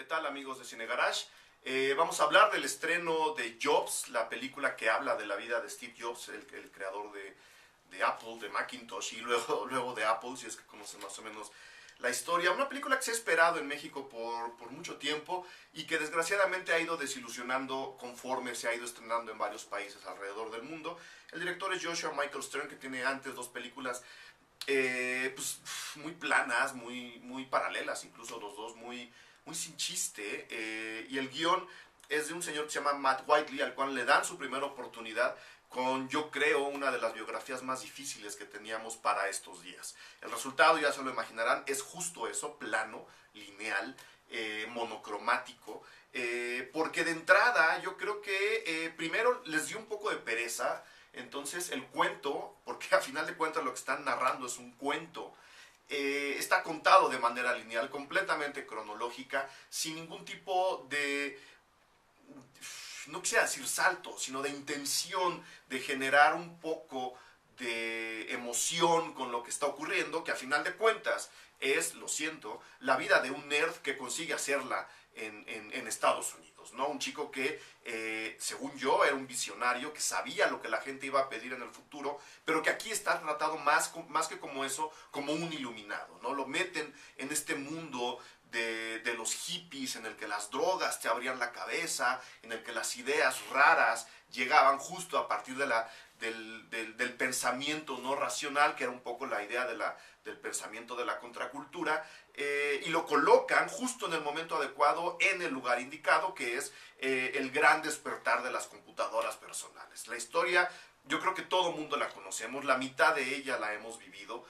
¿Qué tal, amigos de Cine Garage? Vamos a hablar del estreno de Jobs, la película que habla de la vida de Steve Jobs, el creador de Apple, de Macintosh y luego de Apple, si es que conocen más o menos la historia. Una película que se ha esperado en México por mucho tiempo y que desgraciadamente ha ido desilusionando conforme se ha ido estrenando en varios países alrededor del mundo. El director es Joshua Michael Stern, que tiene antes dos películas pues, muy planas, muy paralelas, incluso los dos muy sin chiste, y el guión es de un señor que se llama Matt Whiteley, al cual le dan su primera oportunidad con, yo creo, una de las biografías más difíciles que teníamos para estos días. El resultado, ya se lo imaginarán, es justo eso, plano, lineal, monocromático, porque de entrada yo creo que primero les dio un poco de pereza. Entonces el cuento, porque a final de cuentas lo que están narrando es un cuento, está contado de manera lineal, completamente cronológica, sin ningún tipo de, no quisiera decir salto, sino de intención de generar un poco de emoción con lo que está ocurriendo, que a final de cuentas es, lo siento, la vida de un nerd que consigue hacerla en Estados Unidos, ¿no? Un chico que, según yo, era un visionario, que sabía lo que la gente iba a pedir en el futuro, pero que aquí está tratado más que como eso, como un iluminado, ¿no? Lo meten en este mundo de los hippies, en el que las drogas te abrían la cabeza, en el que las ideas raras llegaban justo a partir del pensamiento no racional, que era un poco la idea del pensamiento de la contracultura, y lo colocan justo en el momento adecuado, en el lugar indicado, que es el gran despertar de las computadoras personales. La historia, yo creo que todo mundo la conocemos, la mitad de ella la hemos vivido.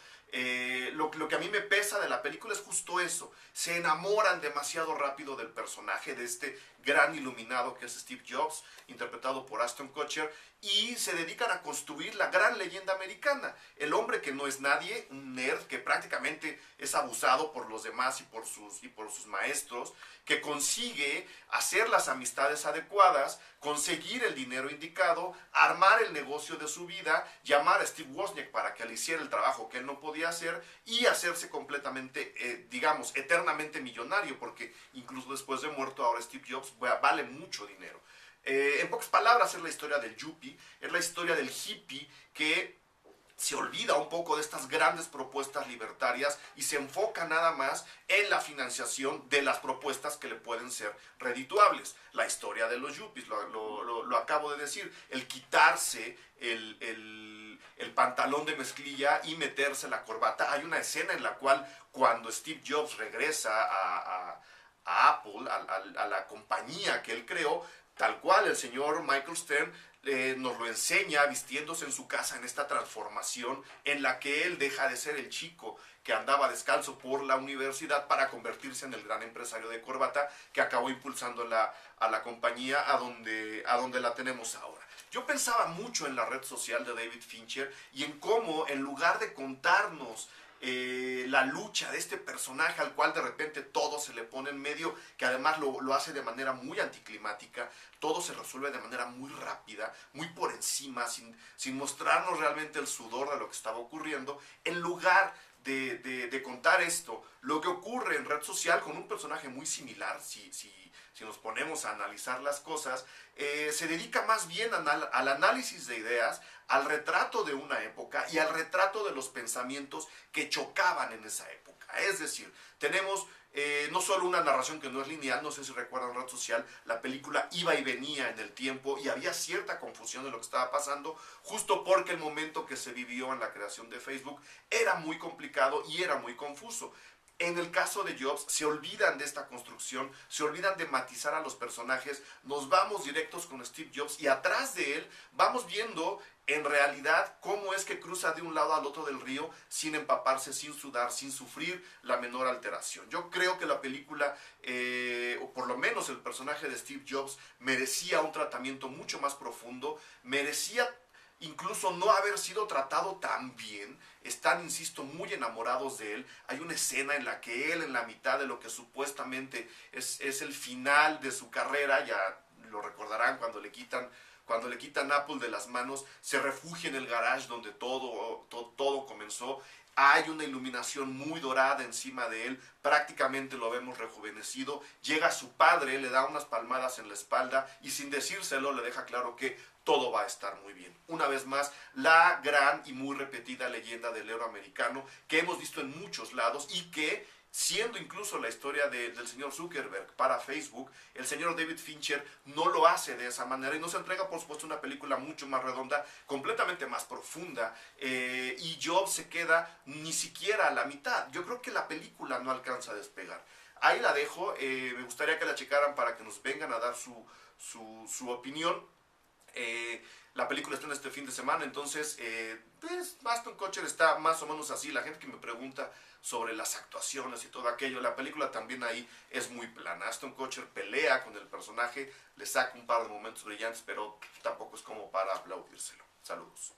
Lo que a mí me pesa de la película es justo eso. Se enamoran demasiado rápido del personaje, de este gran iluminado que es Steve Jobs, interpretado por Ashton Kutcher, y se dedican a construir la gran leyenda americana. El hombre que no es nadie, un nerd que prácticamente es abusado por los demás y por sus maestros, que consigue hacer las amistades adecuadas, conseguir el dinero indicado, armar el negocio de su vida, llamar a Steve Wozniak para que le hiciera el trabajo que él no podía hacer y hacerse completamente, digamos, eternamente millonario, porque incluso después de muerto ahora Steve Jobs vale mucho dinero. En pocas palabras, es la historia del yuppie, es la historia del hippie que se olvida un poco de estas grandes propuestas libertarias y se enfoca nada más en la financiación de las propuestas que le pueden ser redituables. La historia de los yuppies, lo acabo de decir, el quitarse el pantalón de mezclilla y meterse la corbata. Hay una escena en la cual cuando Steve Jobs regresa a Apple, a la compañía que él creó, tal cual el señor Michael Stern nos lo enseña vistiéndose en su casa en esta transformación en la que él deja de ser el chico que andaba descalzo por la universidad para convertirse en el gran empresario de corbata que acabó impulsando a la compañía a donde la tenemos ahora. Yo pensaba mucho en la red social de David Fincher y en cómo, en lugar de contarnos la lucha de este personaje al cual de repente todo se le pone en medio, que además lo hace de manera muy anticlimática, todo se resuelve de manera muy rápida, muy por encima, sin mostrarnos realmente el sudor de lo que estaba ocurriendo, en lugar de contar esto, lo que ocurre en red social con un personaje muy similar, si nos ponemos a analizar las cosas, se dedica más bien al análisis de ideas, al retrato de una época y al retrato de los pensamientos que chocaban en esa época. Es decir, tenemos no solo una narración que no es lineal, no sé si recuerdan Red Social, la película iba y venía en el tiempo y había cierta confusión de lo que estaba pasando, justo porque el momento que se vivió en la creación de Facebook era muy complicado y era muy confuso. En el caso de Jobs, se olvidan de esta construcción, se olvidan de matizar a los personajes, nos vamos directos con Steve Jobs y atrás de él vamos viendo en realidad cómo es que cruza de un lado al otro del río sin empaparse, sin sudar, sin sufrir la menor alteración. Yo creo que la película, o por lo menos el personaje de Steve Jobs, merecía un tratamiento mucho más profundo, merecía incluso no haber sido tratado tan bien. Están, insisto, muy enamorados de él. Hay una escena en la que él, en la mitad de lo que supuestamente es el final de su carrera, ya lo recordarán cuando le quitan Apple de las manos, se refugia en el garage donde todo comenzó. hay una iluminación muy dorada encima de él, prácticamente lo vemos rejuvenecido, llega su padre, le da unas palmadas en la espalda y sin decírselo le deja claro que todo va a estar muy bien. Una vez más, la gran y muy repetida leyenda del héroe americano que hemos visto en muchos lados y que, siendo incluso la historia del señor Zuckerberg para Facebook, el señor David Fincher no lo hace de esa manera y nos entrega, por supuesto, una película mucho más redonda, completamente más profunda, y Jobs se queda ni siquiera a la mitad. Yo creo que la película no alcanza a despegar. Ahí la dejo, me gustaría que la checaran para que nos vengan a dar su opinión. La película está en este fin de semana, entonces pues Aston Kutcher está más o menos así. La gente que me pregunta sobre las actuaciones y todo aquello, la película también ahí es muy plana. Aston Kutcher pelea con el personaje, le saca un par de momentos brillantes, pero tampoco es como para aplaudírselo. Saludos.